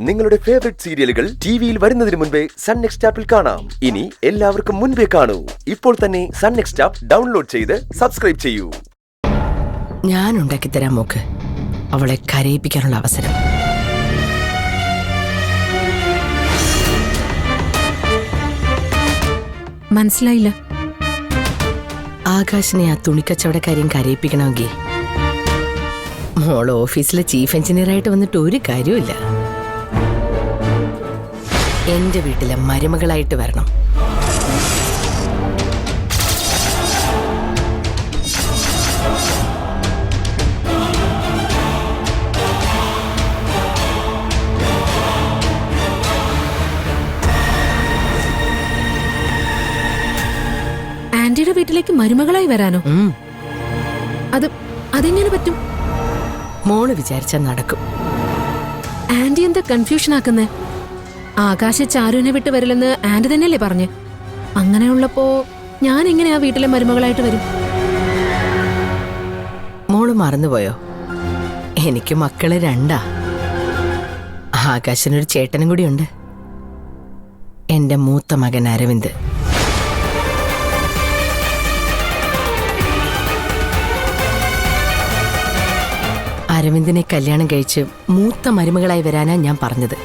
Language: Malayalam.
നിങ്ങളുടെ ഫേവറേറ്റ് സീരിയലുകൾ ടിവിയിൽ വരുന്നതിന് മുൻപേ സൺ നെക്സ്റ്റ് ആപ്പിൽ കാണാം. ഇനി എല്ലാവർക്കും മുൻപേ കാണൂ. ഇപ്പോൾ തന്നെ സൺ നെക്സ്റ്റ് ആപ്പ് ഡൗൺലോഡ് ചെയ്ത് സബ്സ്ക്രൈബ് ചെയ്യൂ. ഞാൻ ഉണ്ടാക്കി തരാം മോക്ക് അവളെ കരയിപ്പിക്കാനുള്ള അവസരം. മനസ്സിലായില്ല. ആകാശിനെ ആ തുണിക്കച്ചവടക്കാരെയും കരയിപ്പിക്കണമെങ്കിൽ മോൾ ഓഫീസിലെ ചീഫ് എഞ്ചിനീയറായിട്ട് വന്നിട്ട് ഒരു കാര്യമില്ല. എന്റെ വീട്ടിലെ മരുമകളായിട്ട് വരണം. ആന്റിയുടെ വീട്ടിലേക്ക് മരുമകളായി വരാനോ? അതെങ്ങനെ പറ്റും? മോള് വിചാരിച്ചാൽ നടക്കും. ആന്റി എന്താ കൺഫ്യൂഷൻ ആക്കുന്നേ? ആകാശ ചാരുവിനെ വിട്ട് വരില്ലെന്ന് ആന്റി തന്നെയല്ലേ പറഞ്ഞ്? അങ്ങനെയുള്ളപ്പോ ഞാൻ എങ്ങനെ ആ വീട്ടിലെ മരുമകളായിട്ട് വരും? മോള് മറന്നുപോയോ? എനിക്ക് മക്കള് രണ്ടാ. ആകാശിനൊരു ചേട്ടനും കൂടിയുണ്ട്, എന്റെ മൂത്ത മകൻ അരവിന്ദ്. അരവിന്ദിനെ കല്യാണം കഴിച്ച് മൂത്ത മരുമകളായി വരാനാ ഞാൻ പറഞ്ഞത്.